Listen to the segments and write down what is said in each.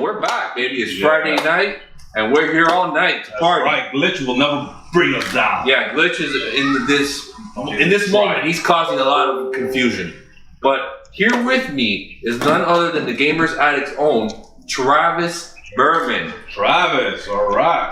we're back, baby. It's Friday night, and we're here all night to party. Right, Glitch will never bring us down. Yeah, Glitch is in this moment. He's causing a lot of confusion. But here with me is none other than the Gamers Addict's own Travis Berman. Travis, all right.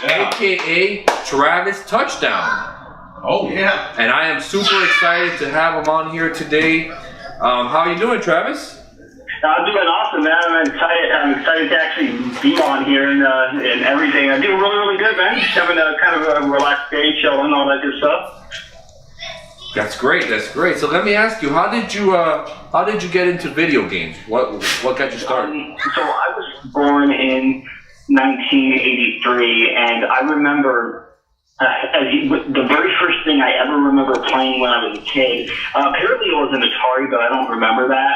AKA Travis Touchdown. Oh yeah. And I am super excited to have him on here today. How are you doing, Travis? I'm doing awesome, man. I'm excited to actually be on here and everything. I'm doing really, really good, man. Just having a kind of a relaxed day, chilling, all that good stuff. That's great. That's great. So let me ask you, how did you get into video games? What got you started? So I was born in 1983, and I remember. The very first thing I ever remember playing when I was a kid, apparently it was an Atari, but I don't remember that.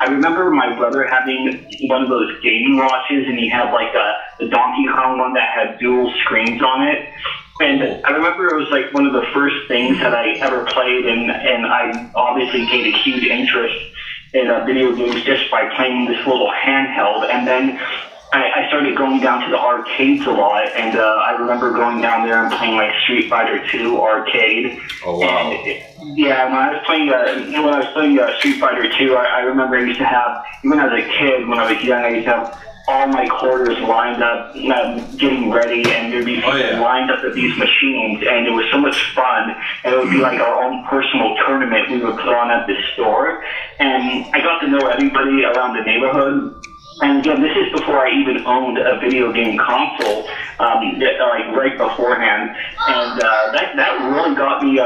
I remember my brother having one of those gaming watches, and he had like the Donkey Kong one that had dual screens on it. And I remember it was like one of the first things that I ever played, and I obviously gained a huge interest in video games just by playing this little handheld. And then I started going down to the arcades a lot, and I remember going down there and playing like Street Fighter 2 arcade. Oh wow! And, yeah, when I was playing Street Fighter 2, I remember I used to have, even as a kid, when I was young, I used to have all my quarters lined up, getting ready, and there'd be people lined up at these machines, and it was so much fun. And it would be like our own personal tournament we would put on at this store, and I got to know everybody around the neighborhood. And again, this is before I even owned a video game console, like right beforehand. And that really got me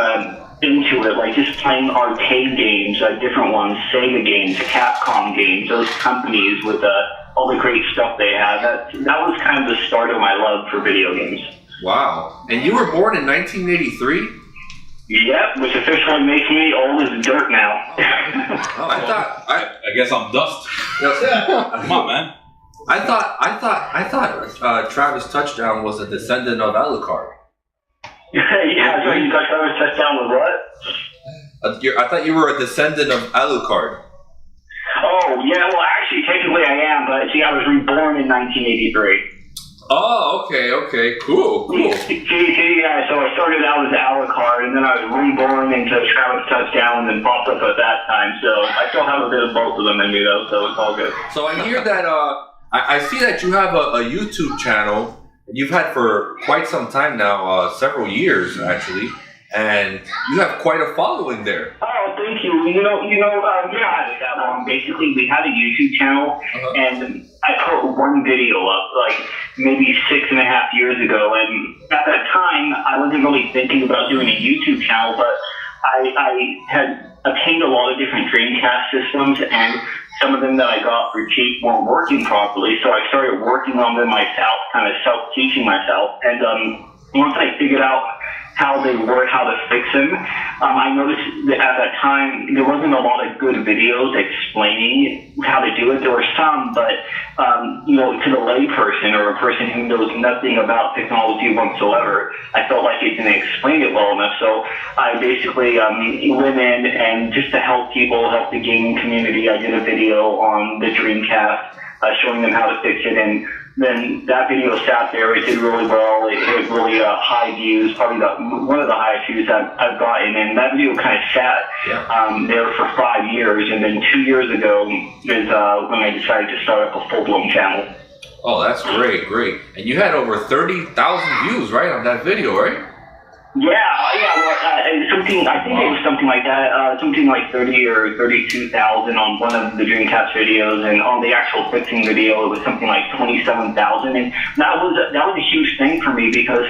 into it, like just playing arcade games, different ones, Sega games, Capcom games, those companies with all the great stuff they had. That was kind of the start of my love for video games. Wow. And you were born in 1983? Yep, which officially makes me old as dirt now. I guess I'm dust. Come on, man. I thought Travis Touchdown was a descendant of Alucard. Yeah, so you thought Travis Touchdown was what? I thought you were a descendant of Alucard. Oh, yeah, well, actually, technically I am, but see, I was reborn in 1983. Oh, okay, cool. Yeah, so I started out as Alucard, and then I was reborn into Travis Touchdown, and then popped up at that time, so I still have a bit of both of them in me, though, so it's all good. So I hear that, I see that you have a YouTube channel, you've had for quite some time now, several years, actually, and you have quite a following there. Oh, thank you. Basically, we had a YouTube channel, and I put one video up, like, maybe 6.5 years ago, and at that time, I wasn't really thinking about doing a YouTube channel, but I had obtained a lot of different Dreamcast systems, and some of them that I got for cheap weren't working properly, so I started working on them myself, kind of self-teaching myself, and once I figured out how they work, how to fix them, I noticed that at that time there wasn't a lot of good videos explaining how to do it. There were some, but to the layperson or a person who knows nothing about technology whatsoever, I felt like it didn't explain it well enough. So I basically went in, and just to help people, help the gaming community, I did a video on the Dreamcast showing them how to fix it, and then that video sat there. It did really well. It hit really high views, probably one of the highest views I've gotten. And that video kind of sat there for 5 years. And then 2 years ago is when I decided to start up a full-blown channel. Oh, that's great. And you had over 30,000 views, right, on that video, right? Yeah. Well, I think it was something like that. Something like 30 or 32,000 on one of the Dreamcast videos, and on the actual fixing video, it was something like 27,000. And that was a huge thing for me, because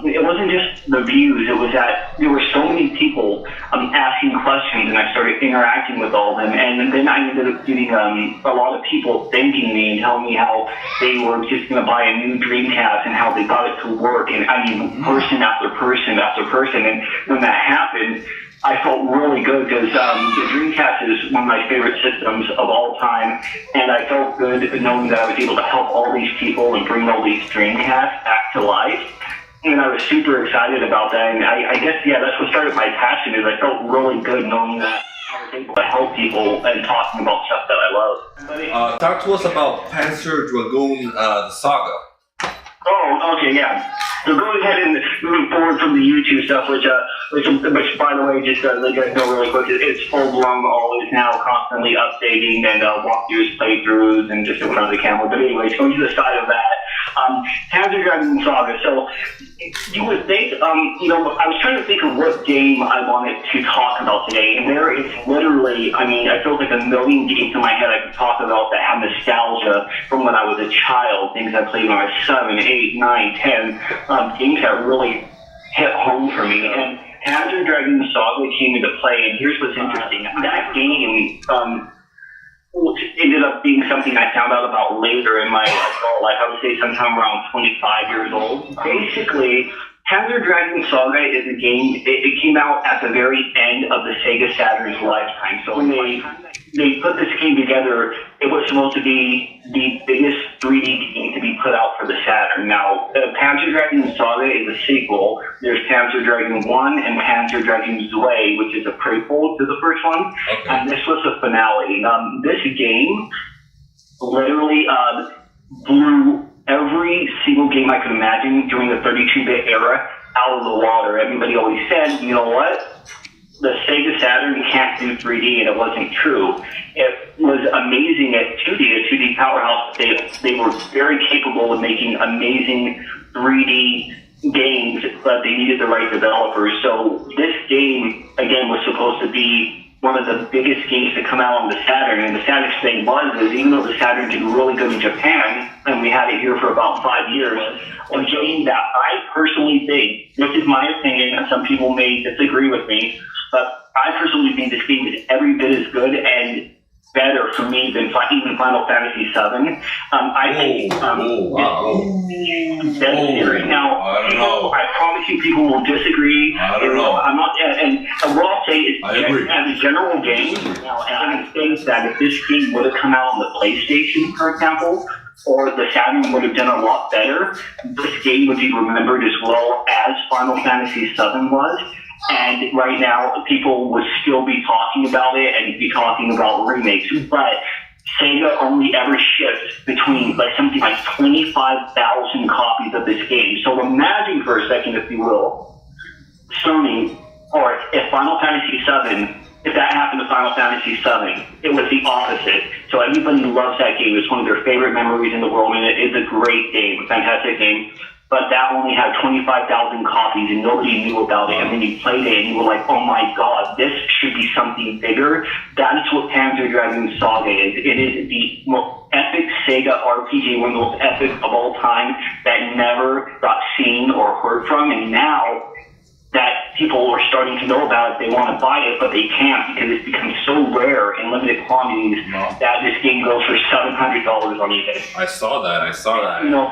it wasn't just the views. It was that there were so many people asking questions, and I started interacting with all of them. And then I ended up getting a lot of people thanking me and telling me how they were just going to buy a new Dreamcast and how they got it to work. And I mean, person after person after person. And when that happened, I felt really good, because the Dreamcast is one of my favorite systems of all time, and I felt good knowing that I was able to help all these people and bring all these Dreamcasts back to life. And I was super excited about that, and I guess, that's what started my passion, is I felt really good knowing that I was able to help people and talking about stuff that I love. Talk to us about Panzer Dragoon, the saga. Oh, okay, yeah. So going ahead and moving forward from the YouTube stuff, which by the way, just let you guys know really quick, it's full blown, always now, constantly updating and walkthroughs, playthroughs, and just in front of the camera. But anyways, going to the side of that, Panzer Dragoon Saga. So you would think, I was trying to think of what game I wanted to talk about today, and there is literally, I feel like a million games in my head I could talk about that have nostalgia from when I was a child, things I played when I was 7, 8, 9, 10, games that really hit home for me. And Panzer Dragoon Saga came into play, and here's what's interesting. That game ended up being something I found out about later in my adult life. I would say sometime around 25 years old. Basically, Panzer Dragoon Saga is a game, it came out at the very end of the Sega Saturn's lifetime. So when they put this game together, it was supposed to be the biggest 3D game to be put out for the Saturn. Now, Panzer Dragoon Saga is a sequel. There's Panzer Dragoon 1 and Panzer Dragoon Zwei, which is a prequel to the first one. Okay. And this was the finale. This game literally blew every single game I could imagine during the 32-bit era out of the water. Everybody always said, you know what? The Sega Saturn can't do 3D, and it wasn't true. It was amazing at 2D, a 2D powerhouse. They were very capable of making amazing 3D games, but they needed the right developers. So this game, again, was supposed to be one of the biggest games to come out on the Saturn. And the sad thing is even though the Saturn did really good in Japan, and we had it here for about 5 years, a game that I personally think, this is my opinion, and some people may disagree with me, but I personally think this game is every bit as good and better for me than even Final Fantasy VII. I think now, I promise you, people will disagree. I don't know. I'm not, and what I'll say is, as a general game, now, and I would think that if this game would have come out on the PlayStation, for example, or the Saturn would have done a lot better, this game would be remembered as well as Final Fantasy VII was. And right now, people would still be talking about it and be talking about remakes. But Sega only ever shipped between something like 25,000 copies of this game. So imagine for a second, if you will, Sony, or if Final Fantasy VII, if that happened to Final Fantasy VII, it was the opposite. So everybody loves that game. It's one of their favorite memories in the world, and it is a great game, a fantastic game. But that only had 25,000 copies, and nobody knew about it. And then you played it, and you were like, oh my god, this should be something bigger. That is what Panzer Dragoon Saga is. It is the most epic Sega RPG, one of the most epic of all time, that never got seen or heard from. And now that people are starting to know about it, they want to buy it, but they can't because it's become so rare in limited quantities that this game goes for $700 on eBay. I saw that. You know,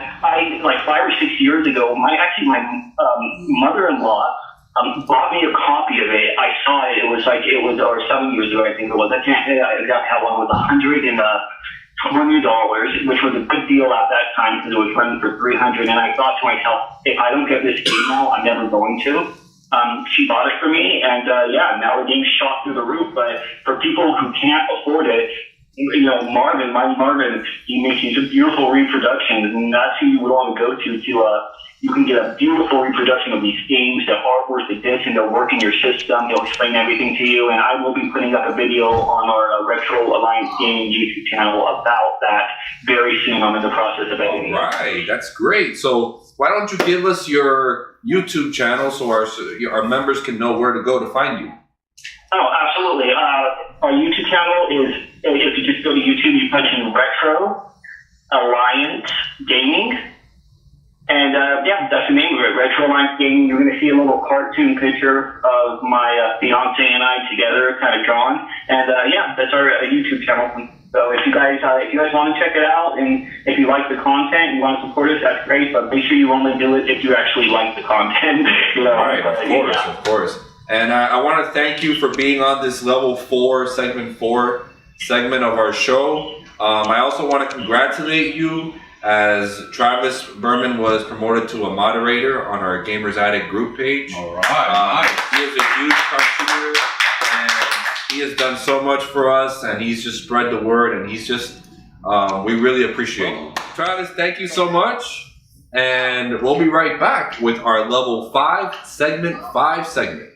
like 5 or 6 years ago, my mother-in-law bought me a copy of it. I saw it. Or 7 years ago, I think it was. I can't exactly how long. It was $120, which was a good deal at that time because it was running for $300. And I thought to myself, if I don't get this game now, I'm never going to. She bought it for me, and now the game's shot through the roof. But for people who can't afford it, Marvin, he makes these beautiful reproductions, and that's who you would want to go to. You can get a beautiful reproduction of these games. The artwork, the disc, and they'll work in your system. They'll explain everything to you, and I will be putting up a video on our Retro Alliance Gaming YouTube channel about that very soon. I'm in the process of editing. All right, that's great. So why don't you give us your YouTube channel so our members can know where to go to find you? Oh, absolutely. Our YouTube channel is, if you just go to YouTube, you punch in Retro Alliance Gaming. And that's the name of it, Retro Alliance Gaming. You're going to see a little cartoon picture of my fiance and I together, kind of drawn. And that's our YouTube channel. So if you guys want to check it out, and if you like the content, you want to support us, that's great. But make sure you only do it if you actually like the content. All right, of course. And I want to thank you for being on this level 4, segment 4 segment of our show. I also want to congratulate you as Travis Berman was promoted to a moderator on our Gamers Addict group page. All right. He is a huge contributor, and he He has done so much for us, and he's just spread the word, and he's just, we really appreciate you. Travis, thank you so much, and we'll be right back with our level 5, segment 5 segment.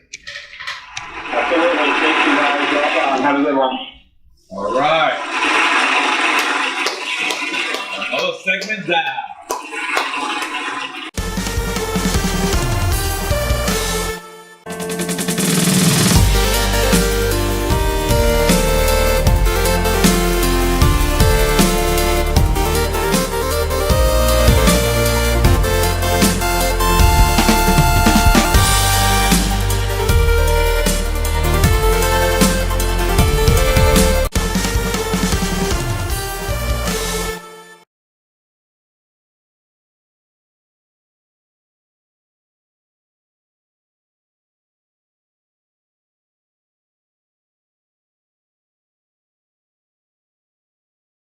Absolutely. Thank you, guys. Have a good one. All right. Another segment down.